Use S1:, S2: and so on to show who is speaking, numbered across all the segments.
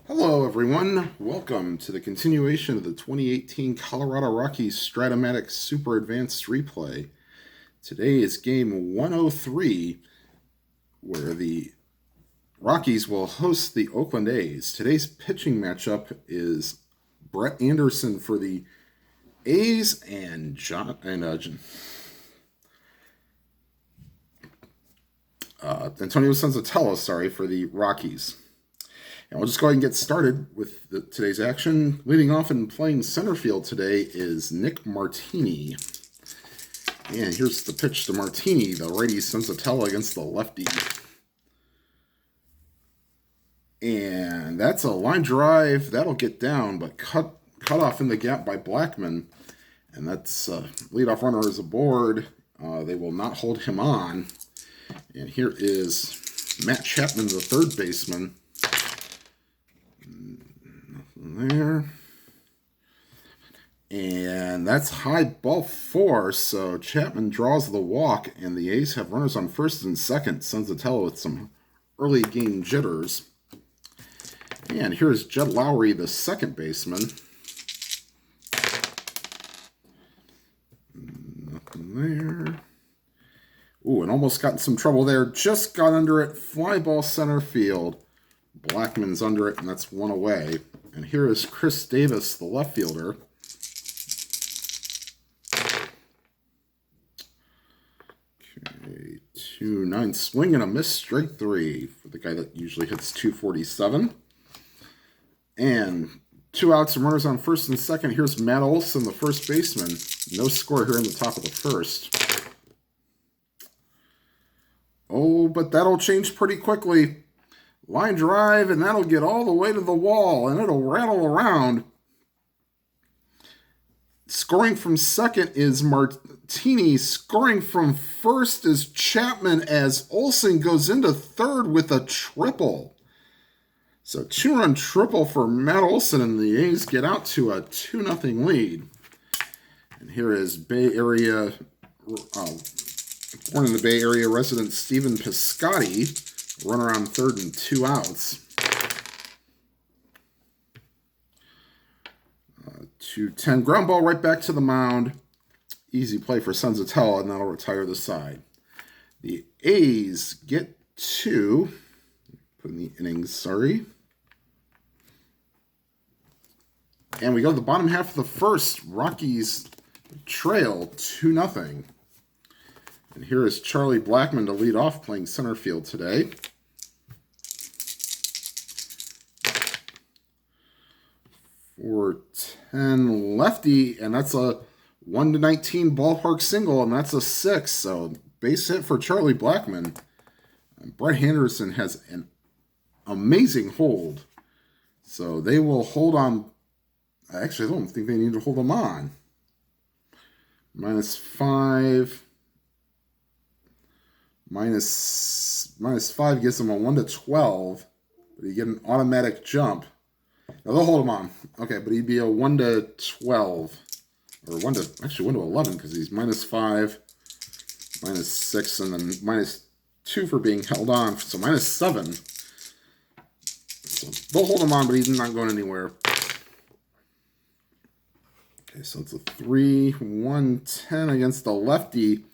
S1: Hello, everyone. Welcome to the continuation of the 2018 Colorado Rockies Stratomatic Super Advanced Replay. Today is game 103, where the Rockies will host the Oakland A's. Today's pitching matchup is Brett Anderson for the A's and Antonio Senzatela, for the Rockies. And we'll just go ahead and get started with today's action. Leading off and playing center field today is Nick Martini. And here's the pitch to Martini, the righty Senzatela against the lefty. And that's a line drive. That'll get down, but cut off in the gap by Blackman. And that's leadoff runner is aboard. They will not hold him on. And here is Matt Chapman, the third baseman. There. And that's high ball 4, so Chapman draws the walk, and the A's have runners on first and second. Senzatela with some early game jitters. And here's Jed Lowry, the second baseman. Nothing there. Ooh, and almost got in some trouble there. Just got under it. Fly ball center field. Blackman's under it, and that's one away. And here is Chris Davis, the left fielder. Okay, 2-9 swing and a miss, strike 3 for the guy that usually hits 247. And 2 outs and runners on first and second. Here's Matt Olson, the first baseman. No score here in the top of the first. Oh, but that'll change pretty quickly. Line drive, and that'll get all the way to the wall, and it'll rattle around. Scoring from second is Martini. Scoring from first is Chapman as Olson goes into third with a triple. So 2-run triple for Matt Olson, and the A's get out to a 2-0 lead. And here is Bay Area, born in the Bay Area resident Stephen Piscotty. Runner on third and 2 outs. 2-10. Ground ball right back to the mound. Easy play for Senzatela, and that'll retire the side. The A's get 2. Put in the innings, sorry. And we go to the bottom half of the first. Rockies trail 2-0. And here is Charlie Blackman to lead off, playing center field today. For 10 lefty, and that's a 1-19 ballpark single, and that's a 6. So base hit for Charlie Blackman. And Brett Anderson has an amazing hold. So they will hold on. Actually, I don't think they need to hold them on. -5. -5 gives them a 1-12, but you get an automatic jump. Now they'll hold him on. Okay, but he'd be a 1-12, or 1-11, because he's -5, -6, and then -2 for being held on. So -7. So they'll hold him on, but he's not going anywhere. Okay, so it's a 3-1-10 against the lefty.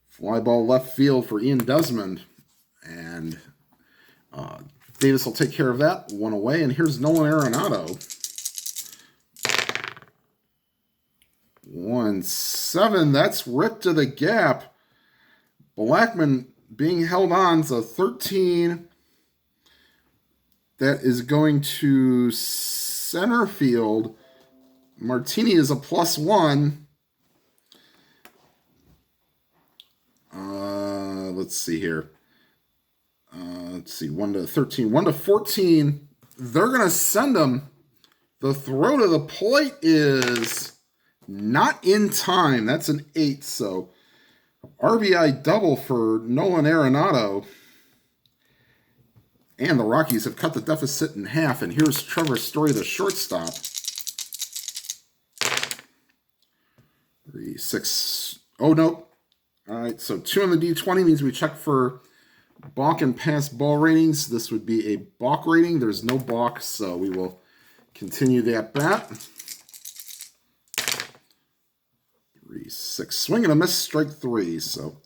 S1: Fly ball left field for Ian Desmond. And Davis will take care of that. 1 away. And here's Nolan Arenado. 1-7. That's ripped to the gap. Blackman being held on. So 13. That is going to center field. Martini is a +1. Let's see here. Let's see, 1-13, 1-14. They're going to send him. The throw to the plate is not in time. That's an 8. So RBI double for Nolan Arenado. And the Rockies have cut the deficit in half. And here's Trevor Story, the shortstop. 3, 6. Oh, nope. All right, so 2 on the D20 means we check for balk and pass ball ratings. This would be a balk rating. There's no balk, so we will continue that bat. 3-6. Swing and a miss, strike 3. So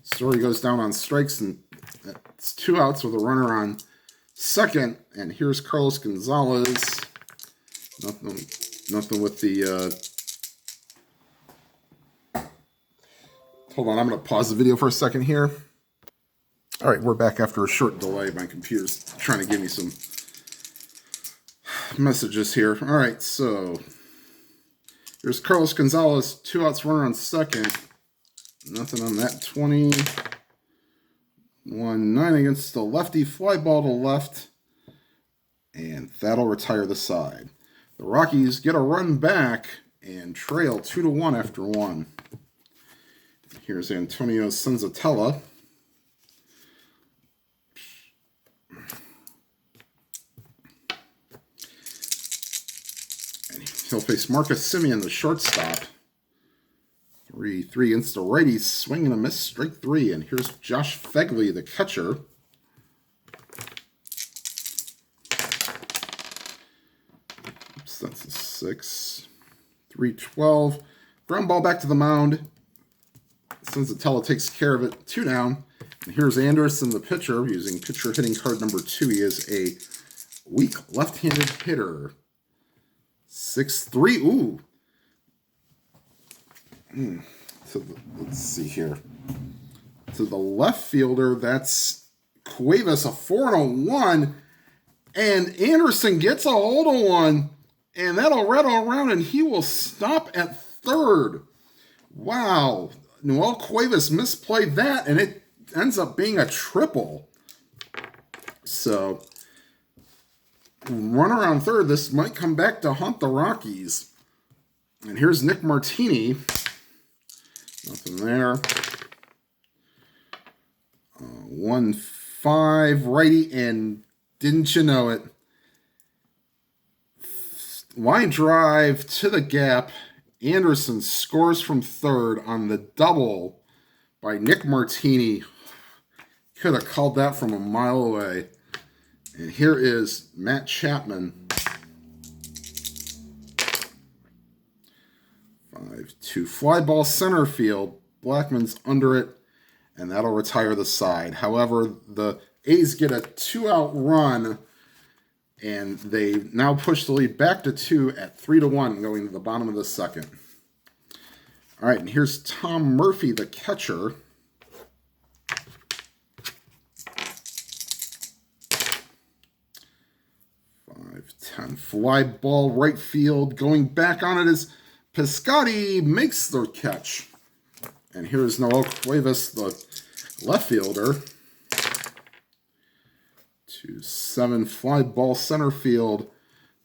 S1: Story goes down on strikes, and it's 2 outs with a runner on second. And here's Carlos Gonzalez. Nothing with the... Hold on, I'm going to pause the video for a second here. All right, we're back after a short delay. My computer's trying to give me some messages here. All right, so here's Carlos Gonzalez, 2 outs, runner on second. Nothing on that. 21-9 against the lefty. Fly ball to left, and that'll retire the side. The Rockies get a run back and trail 2-1 after 1. Here's Antonio Senzatela. He'll face Marcus Semien, the shortstop. 3-3 against the righties. Swing and a miss, strike 3. And here's Josh Fegley, the catcher. Oops, that's a 6. 3-12. Ground ball back to the mound. Senzatela takes care of it. 2 down. And here's Anderson, the pitcher, using pitcher hitting card number 2. He is a weak left-handed hitter. 6-3. Ooh. So let's see here. To the left fielder, that's Cuevas, a 4-1. And Anderson gets a hold of one. And that'll rattle around, and he will stop at third. Wow. Noel Cuevas misplayed that, and it ends up being a triple. So, runner on third. This might come back to haunt the Rockies. And here's Nick Martini. Nothing there. 1-5 righty, and didn't you know it? Line drive to the gap. Anderson scores from third on the double by Nick Martini. Could have called that from a mile away. And here is Matt Chapman. 5-2. Fly ball center field. Blackman's under it, and that'll retire the side. However, the A's get a 2-out run, and they now push the lead back to 2 at 3-1 going to the bottom of the second. All right, and here's Tom Murphy, the catcher. 5-10. Fly ball right field. Going back on it is Piscotti, makes the catch. And here's Noel Cuevas, the left fielder. 2-7. Fly ball center field.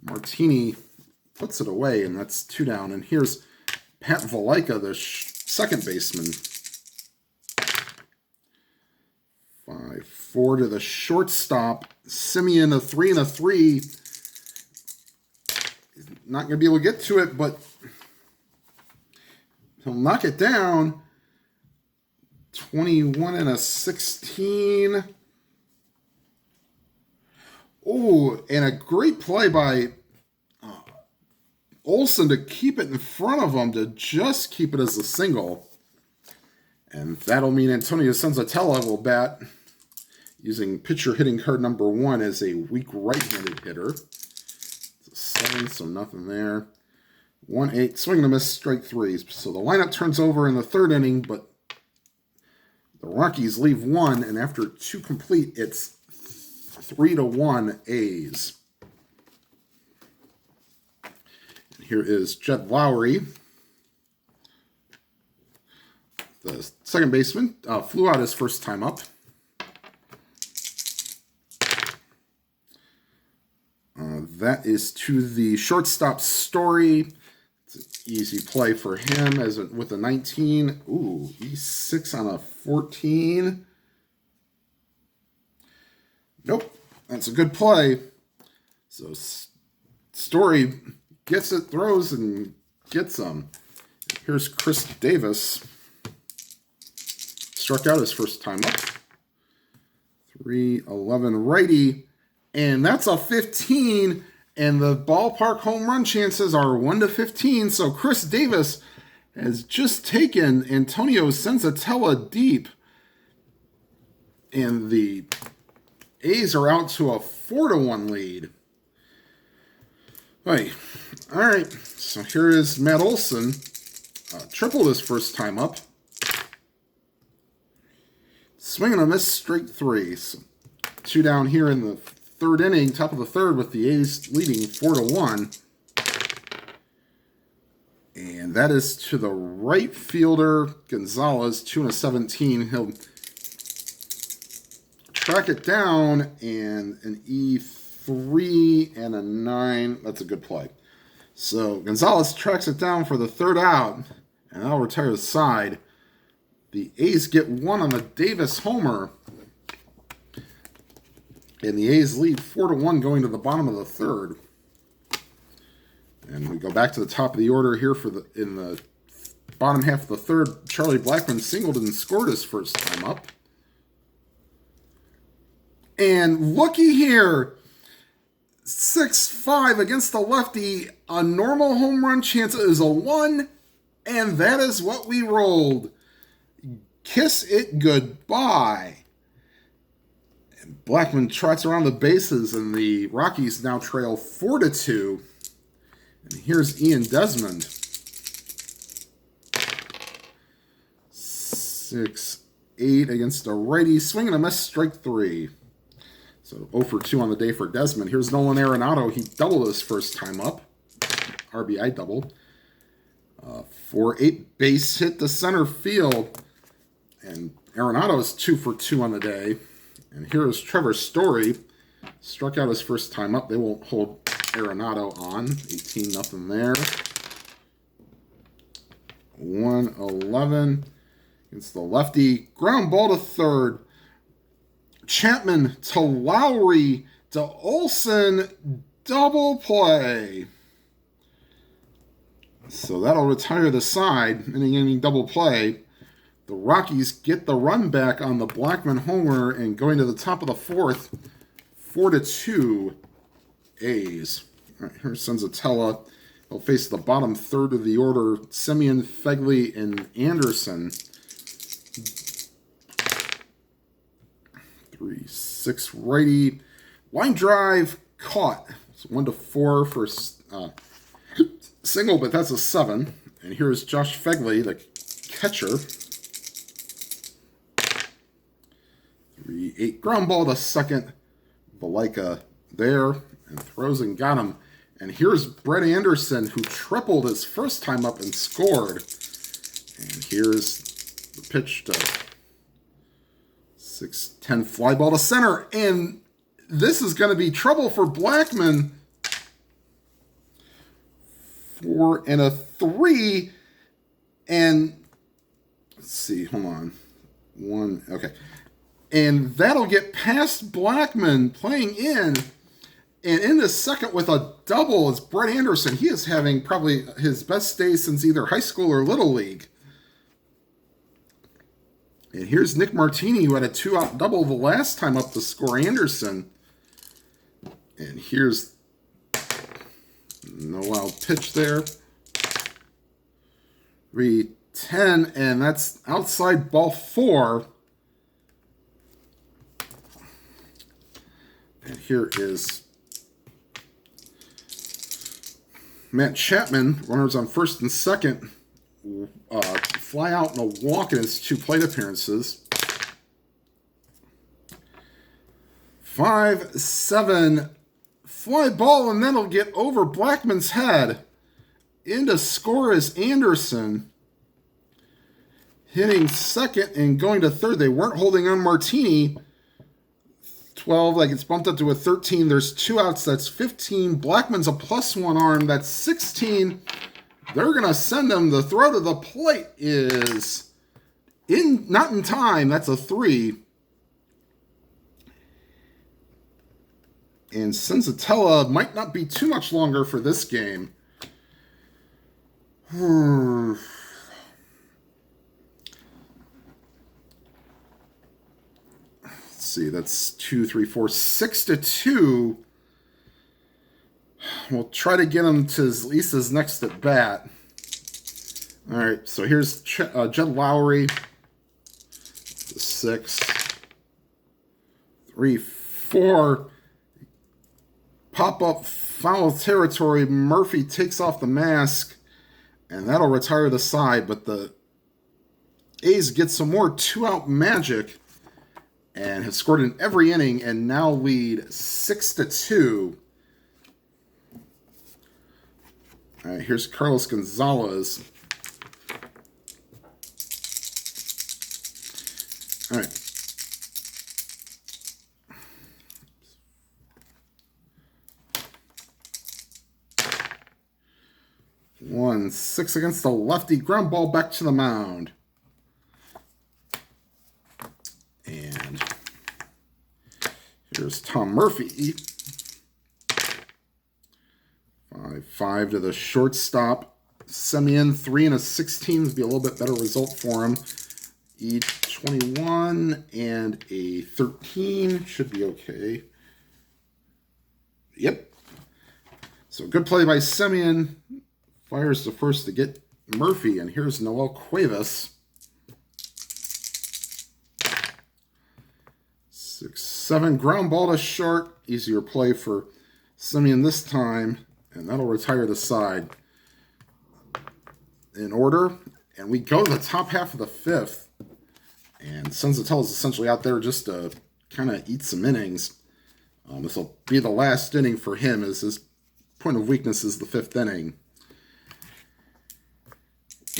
S1: Martini puts it away, and that's 2 down. And here's Pat Valaika, the second baseman. 5-4 to the shortstop. Semien, a 3-3. He's not going to be able to get to it, but he'll knock it down. 21-16. Oh, and a great play by Olsen to keep it in front of him, to just keep it as a single. And that'll mean Antonio Senzatela will bat using pitcher hitting card number 1 as a weak right-handed hitter. It's a 7, so nothing there. 1-8, swing and a miss, strike 3. So the lineup turns over in the third inning, but the Rockies leave 1, and after 2 complete, it's 3-1 A's. And here is Jed Lowry, the second baseman. Flew out his first time up. That is to the shortstop Story. It's an easy play for him with a 19. Ooh, he's 6 on a 14. Nope, that's a good play. So Story gets it, throws, and gets them. Here's Chris Davis. Struck out his first time up. 311 righty. And that's a 15. And the ballpark home run chances are 1-15. So Chris Davis has just taken Antonio Senzatela deep. And the A's are out to a 4-1 lead. All right. So here is Matt Olson. Tripled his first time up. Swinging a miss, straight 3. So 2 down here in the third inning, top of the third, with the A's leading 4-1. And that is to the right fielder, Gonzalez, 2-17. He'll track it down, and an E3 and a 9. That's a good play. So Gonzalez tracks it down for the third out, and that'll retire the side. The A's get 1 on the Davis homer, and the A's lead 4-1 going to the bottom of the third. And we go back to the top of the order here in the bottom half of the third. Charlie Blackmon singled and scored his first time up. And looky here, 6-5 against the lefty. A normal home run chance is a 1, and that is what we rolled. Kiss it goodbye. And Blackmon trots around the bases, and the Rockies now trail 4-2. And here's Ian Desmond. 6-8 against a righty, swinging a miss, strike 3. So 0 for 2 on the day for Desmond. Here's Nolan Arenado. He doubled his first time up. RBI double. 4-8 base hit to center field. And Arenado is 2 for 2 on the day. And here is Trevor Story. Struck out his first time up. They won't hold Arenado on. 18-0 there. 1-11 against the lefty. Ground ball to third. Chapman to Lowry to Olson, double play. So that'll retire the side, inning double play. The Rockies get the run back on the Blackmon homer, and going to the top of the fourth, 4-2 A's. All right, here's Senzatela. He'll face the bottom third of the order, Semien, Fegley, and Anderson. 3-6 righty. Line drive caught. It's 1-4 for single, but that's a 7. And here's Josh Fegley, the catcher. 3-8 ground ball to second. Valika there and throws and got him. And here's Brett Anderson, who tripled his first time up and scored. And here's the pitch to 6-10 fly ball to center. And this is going to be trouble for Blackmon. 4 and a 3. And let's see, hold on. 1, okay. And that'll get past Blackmon playing in. And in the second with a double is Brett Anderson. He is having probably his best day since either high school or Little League. And here's Nick Martini, who had a 2-out double the last time up to score Anderson. And here's no wild pitch there. 3-10, and that's outside ball 4. And here is Matt Chapman, runners on first and second. Fly out and a walk in his 2 plate appearances. 5-7 fly ball, and that'll get over Blackmon's head. In to score is Anderson. Hitting second and going to third. They weren't holding on Martini. 12, like it's bumped up to a 13. There's 2 outs. That's 15. Blackmon's a +1 arm. That's 16. They're going to send him. The throw to the plate is not in time. That's a 3. And Senzatela might not be too much longer for this game. Let's see, that's 2, 3, 4, 6-2. We'll try to get him to at least his next at bat. All right, so here's Jed Lowry. 6, 3, 4. Pop up foul territory. Murphy takes off the mask, and that'll retire the side. But the A's get some more 2-out magic and have scored in every inning and now lead 6-2. All right, here's Carlos Gonzalez. All right. One, 6 against the lefty. Ground ball back to the mound. And here's Tom Murphy. 5-5 to the shortstop. Semien, 3 and a 16 would be a little bit better result for him. Each 21 and a 13 should be okay. Yep. So good play by Semien. Fires the first to get Murphy, and here's Noel Cuevas. 6-7 ground ball to short. Easier play for Semien this time, and that'll retire the side. In order, and we go to the top half of the 5th. And Senzatela is essentially out there just to kind of eat some innings. This will be the last inning for him, as his point of weakness is the 5th inning.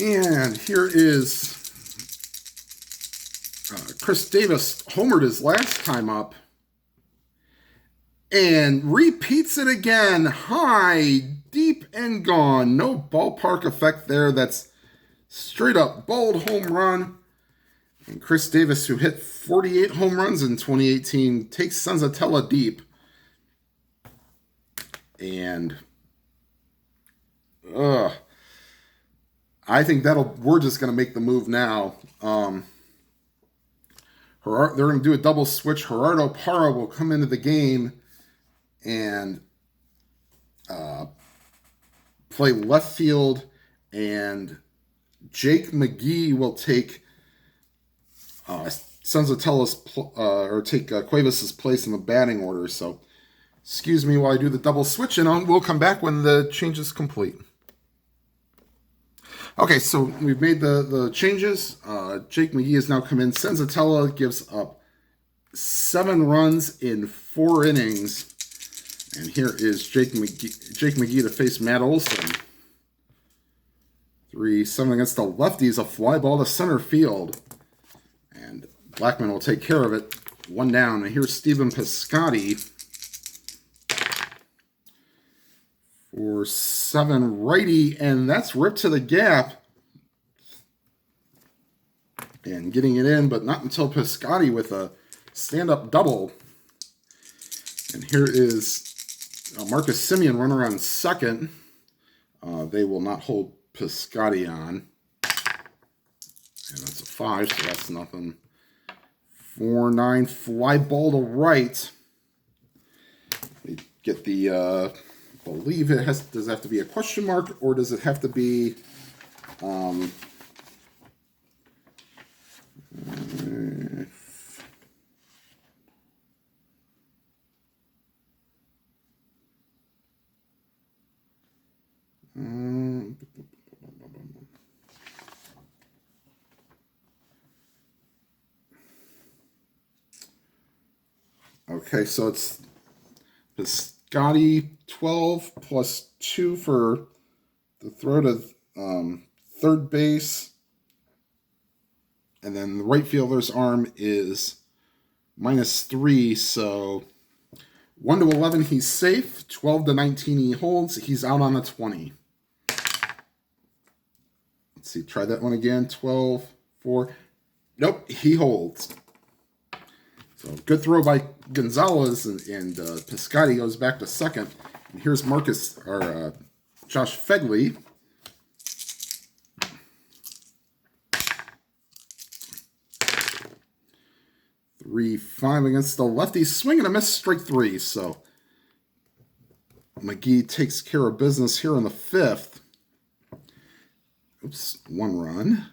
S1: And here is Chris Davis, homered his last time up. And repeats it again. High, deep, and gone. No ballpark effect there. That's straight up bold home run. And Chris Davis, who hit 48 home runs in 2018, takes Senzatela deep. And I think we're just going to make the move now. They're going to do a double switch. Gerardo Parra will come into the game and play left field, and Jake McGee will take Senzatela's take Cuevas' place in the batting order. So, excuse me while I do the double switch, and we'll come back when the change is complete. Okay, so we've made the changes. Jake McGee has now come in. Senzatela gives up 7 runs in 4 innings. And here is Jake McGee to face Matt Olson. 3-7 against the lefties. A fly ball to center field. And Blackman will take care of it. 1 down. And here's Stephen Piscotty. 4-7 righty, and that's ripped to the gap. And getting it in, but not until Piscotty with a stand-up double. And here is Marcus Semien, runner on second. They will not hold Piscotty on. And that's a 5, so that's nothing. 4-9, fly ball to right. We get the... believe it does it have to be a question mark, or does it have to be okay, so it's Piscotty 12 plus 2 for the throw to third base. And then the right fielder's arm is -3. So 1 to 11, he's safe. 12 to 19, he holds. He's out on a 20. Let's see, try that one again. 12, 4. Nope, he holds. So good throw by Gonzalez, and Piscotty goes back to second. And here's Josh Fegley. 3-5 against the lefty. Swing and a miss, strike 3. So McGee takes care of business here in the 5th. Oops, 1 run.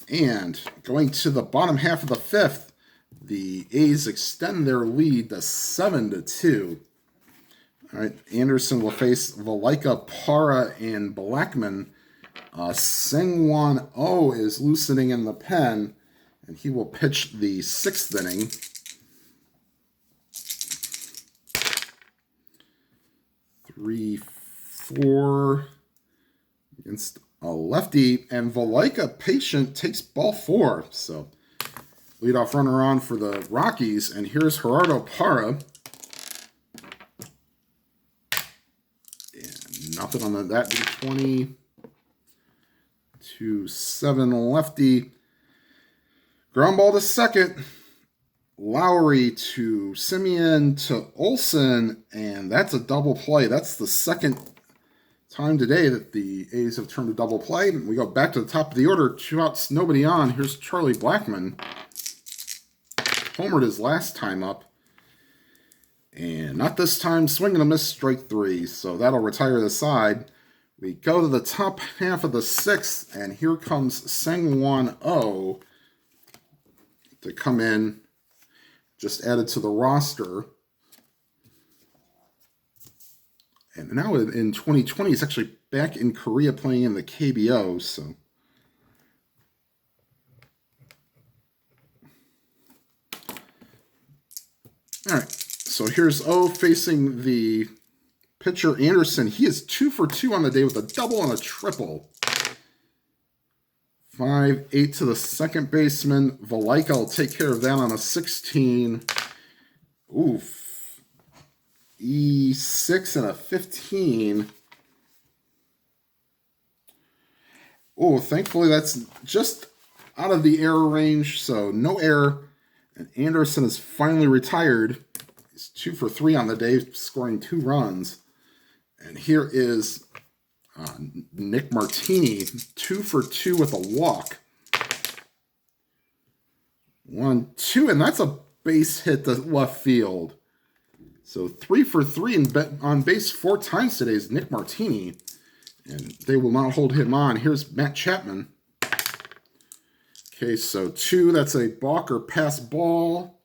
S1: And going to the bottom half of the 5th, the A's extend their lead to 7-2. All right, Anderson will face Valaika, Parra, and Blackman. Sengwan Oh is loosening in the pen, and he will pitch the 6th inning. Three, 4 against a lefty, and Valaika, patient, takes ball 4. So leadoff runner on for the Rockies, and here's Gerardo Parra. And nothing on that 20-7 lefty. Ground ball to second. Lowry to Simeon to Olsen, and that's a double play. That's the second time today that the A's have turned a double play. We go back to the top of the order. 2 outs, nobody on. Here's Charlie Blackman. Homered his last time up. And not this time. Swing and a miss, strike 3. So that'll retire the side. We go to the top half of the 6th, and here comes Sengwan Oh to come in. Just added to the roster. And now in 2020, he's actually back in Korea playing in the KBO. So all right. So here's O facing the pitcher Anderson. He is 2 for 2 on the day with a double and a triple. 5-8 to the second baseman. Valaika will take care of that on a 16. Oof. E6 and a 15. Oh, thankfully that's just out of the error range, so no error. And Anderson is finally retired. He's 2 for 3 on the day, scoring 2 runs. And here is Nick Martini, 2 for 2 with a walk. 1-2, and that's a base hit to left field. So 3 for 3 on base 4 times today is Nick Martini. And they will not hold him on. Here's Matt Chapman. Okay, so 2, that's a balk or pass ball.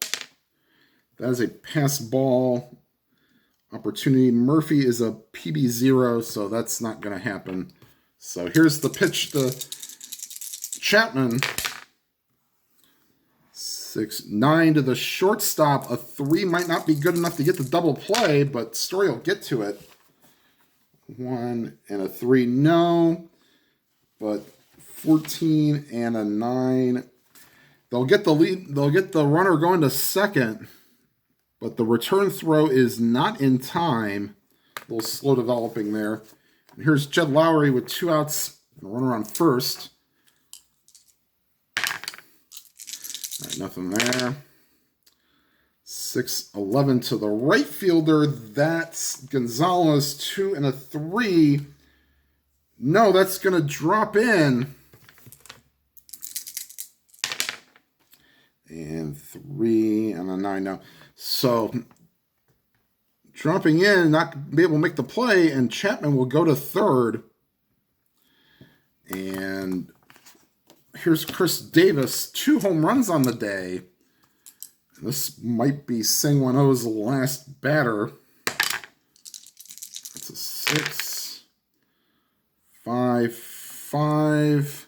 S1: That is a pass ball opportunity. Murphy is a PB0, so that's not going to happen. So here's the pitch to Chapman. 6-9 to the shortstop. A 3 might not be good enough to get the double play, but Story will get to it. 1 and a 3, no. But 14 and a 9. They'll get the lead. They'll get the runner going to second. But the return throw is not in time. A little slow developing there. And here's Jed Lowry with 2 outs and a runner on first. All right, nothing there. 6-11 to the right fielder. That's Gonzalez, 2 and a 3. No, that's going to drop in. And 3 and a 9 now. So, dropping in, not be able to make the play, and Chapman will go to third. And here's Chris Davis, 2 home runs on the day. This might be Sengwan Oh's last batter. That's a 6. 5-5.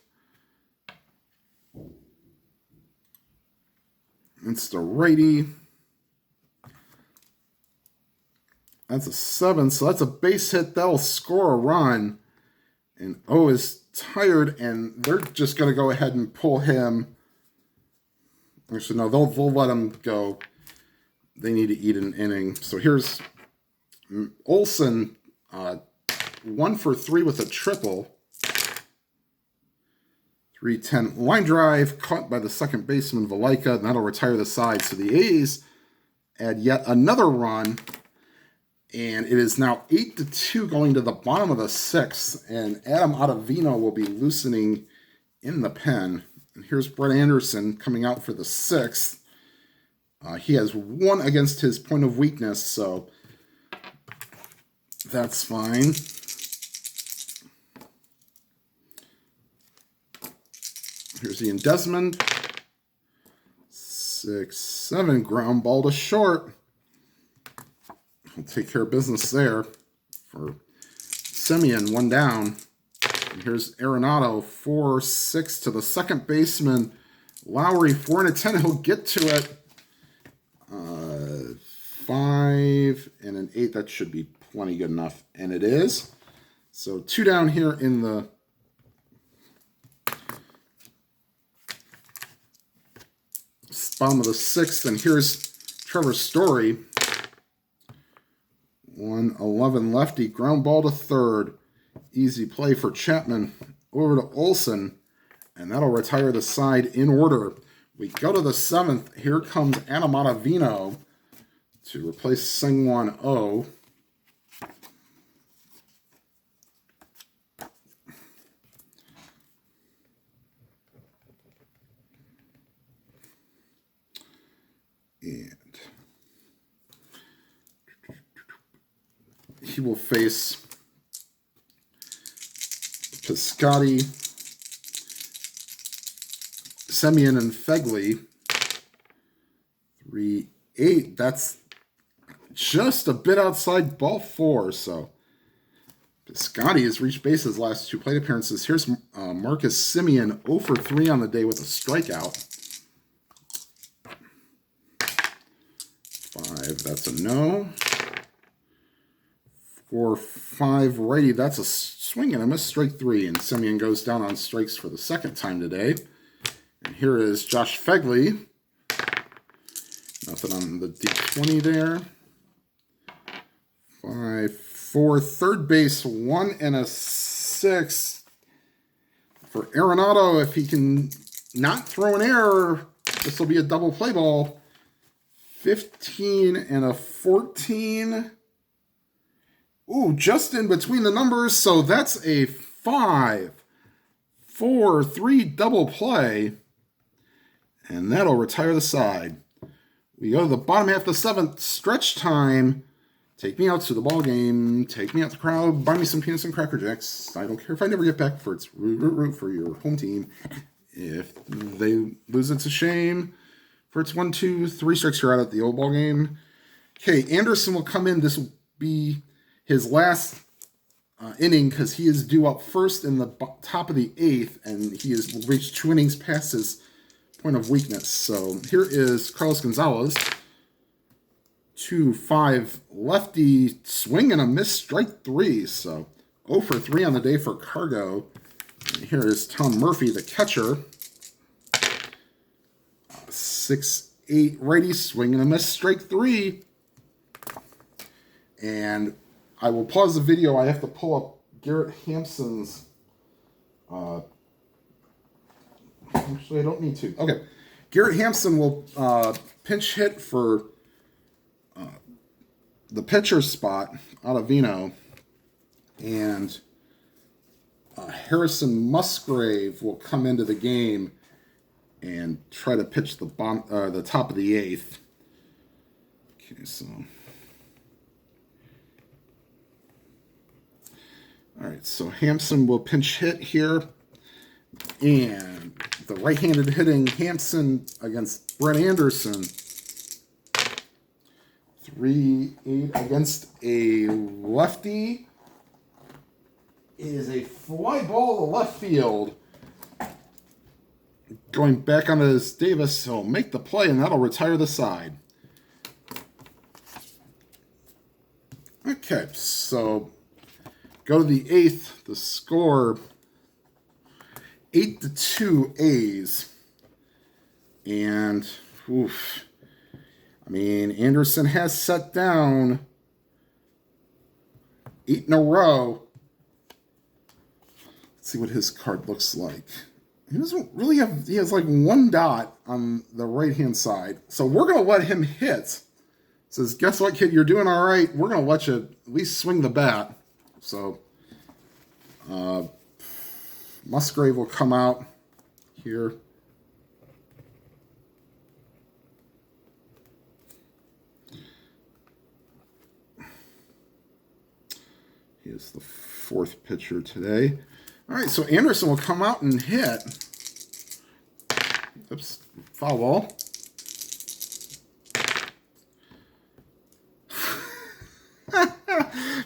S1: It's the righty. That's a 7, so that's a base hit. That'll score a run. And O is tired, and they're just going to go ahead and pull him. Actually, no, they'll let him go. They need to eat an inning. So here's Olsen, 1 for 3 with a triple. 3-10 line drive, caught by the second baseman, Valaika, and that'll retire the side. So the A's add yet another run, and it is now 8-2 going to the bottom of the 6th, and Adam Ottavino will be loosening in the pen. And here's Brett Anderson coming out for the 6th. He has 1 against his point of weakness, so that's fine. Here's Ian Desmond. 6, 7, ground ball to short. We'll take care of business there for Semien, 1 down. And here's Arenado, 4-6 to the second baseman. Lowry, 4-10. He'll get to it. 5 and an 8. That should be plenty good enough. And it is. So 2 down here in the bottom of the 6th. And here's Trevor Story. 1-11 lefty. Ground ball to third. Easy play for Chapman. Over to Olsen. And that'll retire the side in order. We go to the 7th. Here comes Adam Ottavino to replace Seungwon Oh. And he will face Piscotty, Semien, and Fegley. 3-8. That's just a bit outside ball 4. So Piscotty has reached base his last 2 plate appearances. Here's Marcus Semien, 0 for 3 on the day with a strikeout. 5, that's a no. 4-5 righty, that's a swing and a miss, strike 3. And Semien goes down on strikes for the 2nd time today. And here is Josh Fegley. Nothing on the D20 there. 5-4, third base, 1 and a 6 for Arenado. If he can not throw an error, this will be a double play ball. 15 and a 14. Ooh, just in between the numbers. So that's a 5-4-3 double play. And that'll retire the side. We go to the bottom half of the 7th. Stretch time. Take me out to the ball game. Take me out to the crowd. Buy me some peanuts and Cracker Jacks. I don't care if I never get back, for it's root for your home team. If they lose, it's a shame. For it's 1, 2, 3 strikes, you're out at the old ball game. Okay, Anderson will come in. This will be his last inning because he is due up first in the top of the 8th, and he has reached 2 innings past his point of weakness. So here is Carlos Gonzalez. 2-5 lefty, swing and a miss, strike 3. So 0 for 3 on the day for Cargo. And here is Tom Murphy, the catcher. 6-8 righty, swing and a miss, strike 3. And I will pause the video. I have to pull up Garrett Hampson's. Actually, I don't need to. Okay. Garrett Hampson will pinch hit for the pitcher spot, Ottavino. And Harrison Musgrave will come into the game and try to pitch the top of the 8th. Okay, so. All right, so Hampson will pinch hit here. And the right-handed hitting Hampson against Brett Anderson. 3-8 against a lefty. Is a fly ball to left field. Going back on his Davis, he'll make the play, and that'll retire the side. Okay, so go to the 8th. The score, 8-2 A's. And, oof. I mean, Anderson has set down 8 in a row. Let's see what his card looks like. He doesn't really have, he has like 1 dot on the right-hand side. So we're going to let him hit. Says, guess what, kid? You're doing all right. We're going to let you at least swing the bat. So Musgrave will come out here. He is the fourth pitcher today. All right, so Anderson will come out and hit. Oops, foul ball.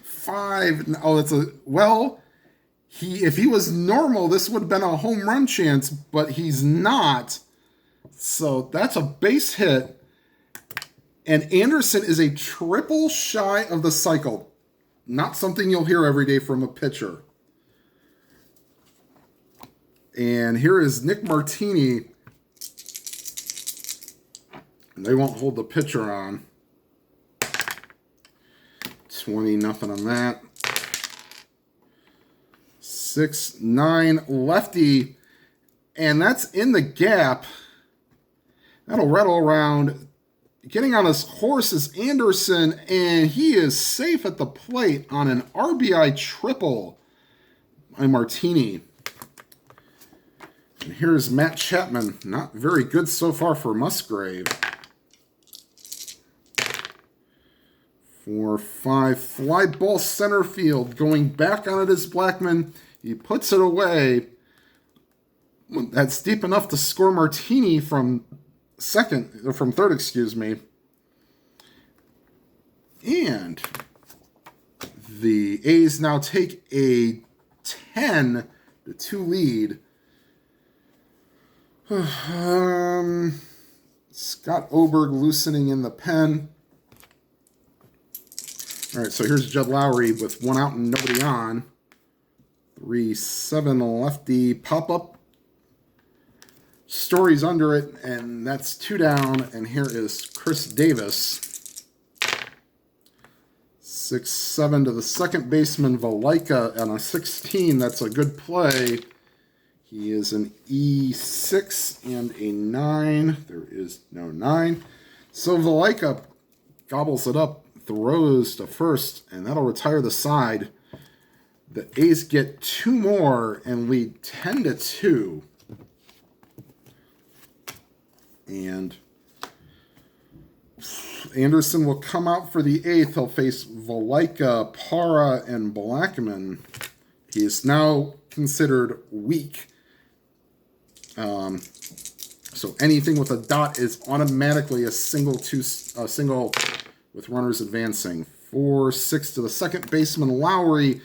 S1: Five. Oh, that's a well. If he was normal, this would have been a home run chance, but he's not. So that's a base hit. And Anderson is a triple shy of the cycle. Not something you'll hear every day from a pitcher. And here is Nick Martini. They won't hold the pitcher on. 20-0 on that. 6-9 lefty. And that's in the gap. That'll rattle around. Getting on his horse is Anderson, and he is safe at the plate on an RBI triple by Martini. And here's Matt Chapman. Not very good so far for Musgrave. 4-5, fly ball center field. Going back on it is Blackman. He puts it away. That's deep enough to score Martini from third, excuse me. And the A's now take a 10-2 lead. Scott Oberg loosening in the pen. All right, so here's Judd Lowry with one out and nobody on. 3-7 lefty pop-up. Story's under it, and that's 2 down. And here is Chris Davis. 6-7 to the second baseman, Valaika, on a 16. That's a good play. He is an E6 and a 9. There is no 9. So Valaika gobbles it up, throws to first, and that'll retire the side. The A's get 2 more and lead 10-2. And Anderson will come out for the 8th. He'll face Valaika, Para, and Blackman. He is now considered weak. So anything with a dot is automatically a single with runners advancing. 4-6 to the second baseman, Lowry.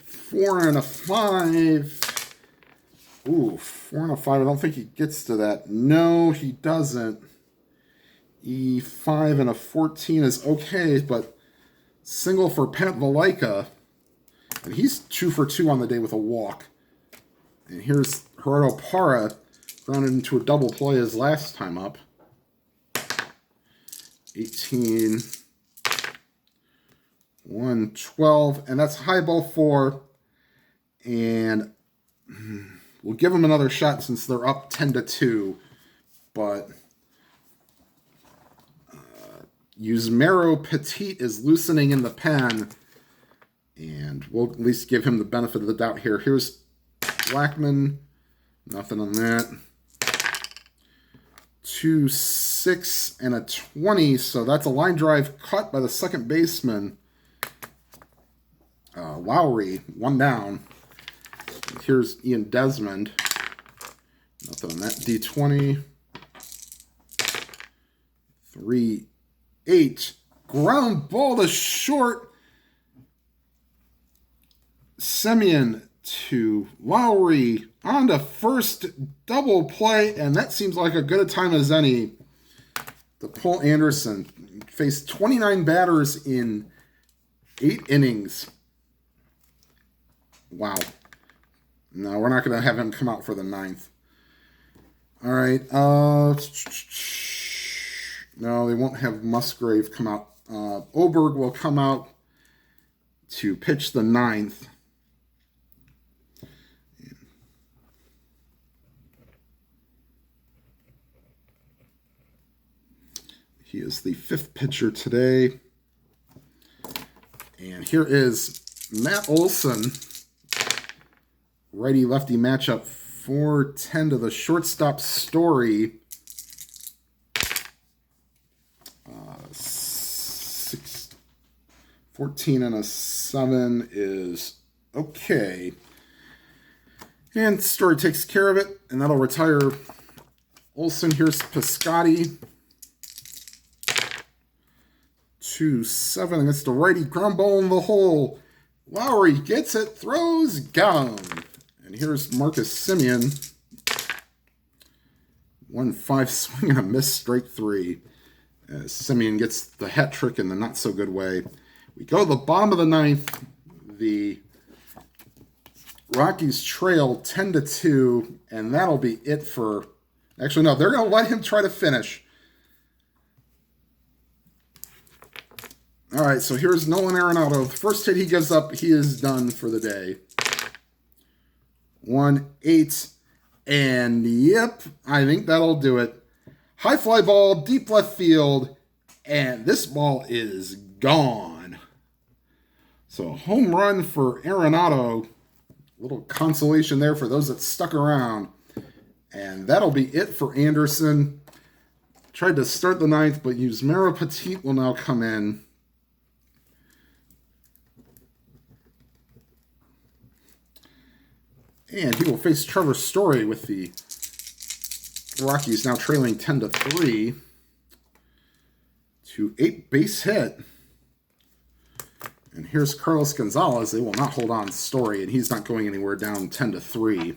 S1: 4 and a 5. Ooh, 4 and a 5. I don't think he gets to that. No, he doesn't. E5 and a 14 is okay, but single for Pat Valaika. And he's 2 for 2 on the day with a walk. And here's Gerardo Parra, grounded into a double play his last time up. 18, 112, and that's high ball 4. And we'll give them another shot since they're up 10-2. But Yusmero Petit is loosening in the pen. And we'll at least give him the benefit of the doubt here. Here's Blackman. Nothing on that. 2, 6, and a 20. So that's a line drive cut by the second baseman. Lowry, 1 down. Here's Ian Desmond. Nothing on that. D20. 3, 8. Ground ball to short. Semyon to Lowry on to first, double play, and that seems like a good a time as any to pull Anderson. Faced 29 batters in 8 innings. Wow. No, we're not going to have him come out for the 9th. All right. No, they won't have Musgrave come out. Oberg will come out to pitch the 9th. He is the 5th pitcher today. And here is Matt Olson. Righty-lefty matchup. 4-10 to the shortstop Story. 6, 14 and a 7 is okay. And Story takes care of it, and that'll retire Olsen. Here's Piscotty. 2-7 against the righty. Ground ball in the hole. Lowry gets it, throws, gone. And here's Marcus Simeon. 1-5 swing and a miss, strike 3. As Simeon gets the hat trick in the not-so-good way. We go to the bottom of the 9th. The Rockies trail 10-2, and that'll be it for... Actually, no, they're going to let him try to finish. All right, so here's Nolan Arenado. The first hit he gives up, he is done for the day. 1-8, and yep, I think that'll do it. High fly ball, deep left field, and this ball is gone. So home run for Arenado. Little consolation there for those that stuck around. And that'll be it for Anderson. Tried to start the 9th, but Yusmeiro Petit will now come in. And he will face Trevor Story with the Rockies now trailing 10-3 to 8 base hit. And here's Carlos Gonzalez. They will not hold on to Story, and he's not going anywhere, down 10-3.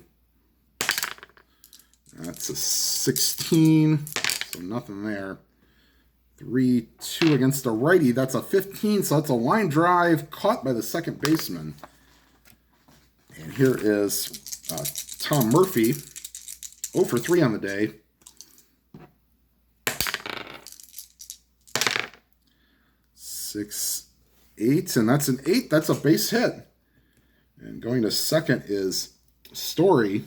S1: That's a 16, so nothing there. 3-2 against a righty. That's a 15, so that's a line drive caught by the second baseman. And here is Tom Murphy, 0 for 3 on the day. 6-8, and that's an 8. That's a base hit. And going to second is Story.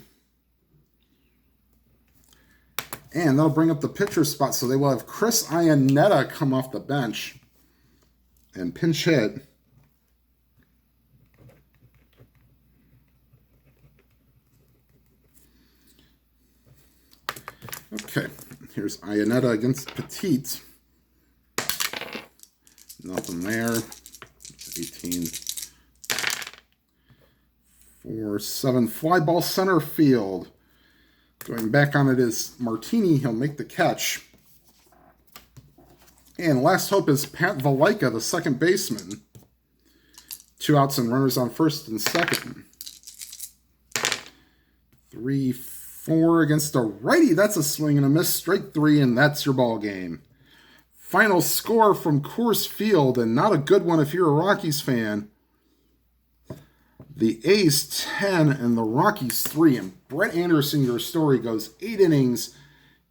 S1: And that'll bring up the pitcher spot, so they will have Chris Iannetta come off the bench and pinch hit. Okay, here's Iannetta against Petit. Nothing there. 18. 4-7. Fly ball center field. Going back on it is Martini. He'll make the catch. And last hope is Pat Valaika, the second baseman. 2 outs and runners on first and second. 3-4 against a righty. That's a swing and a miss. Strike 3, and that's your ball game. Final score from Coors Field, and not a good one if you're a Rockies fan. The A's 10 and the Rockies 3. And Brett Anderson, your story, goes 8 innings,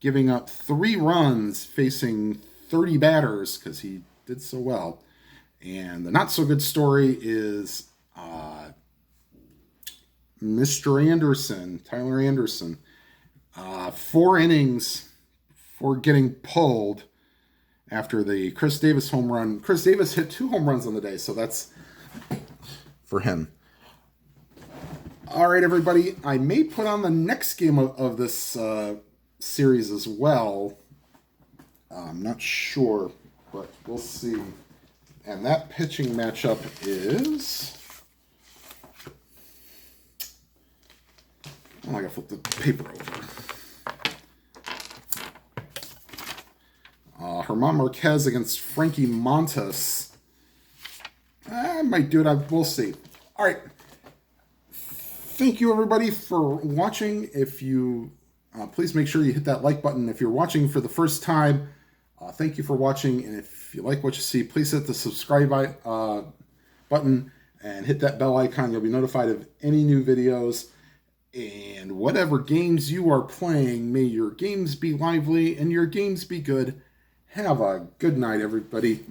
S1: giving up 3 runs, facing 30 batters because he did so well. And the not-so-good story is Mr. Anderson, Tyler Anderson. 4 innings for getting pulled after the Chris Davis home run. Chris Davis hit 2 home runs on the day, so that's for him. All right, everybody. I may put on the next game of this series as well. I'm not sure, but we'll see. And that pitching matchup is... Oh, I gotta flip the paper over. Herman Marquez against Frankie Montas. I might do it. We'll see. All right. Thank you, everybody, for watching. If you please make sure you hit that like button. If you're watching for the first time, thank you for watching. And if you like what you see, please hit the subscribe button and hit that bell icon. You'll be notified of any new videos. And whatever games you are playing, may your games be lively and your games be good. Have a good night, everybody.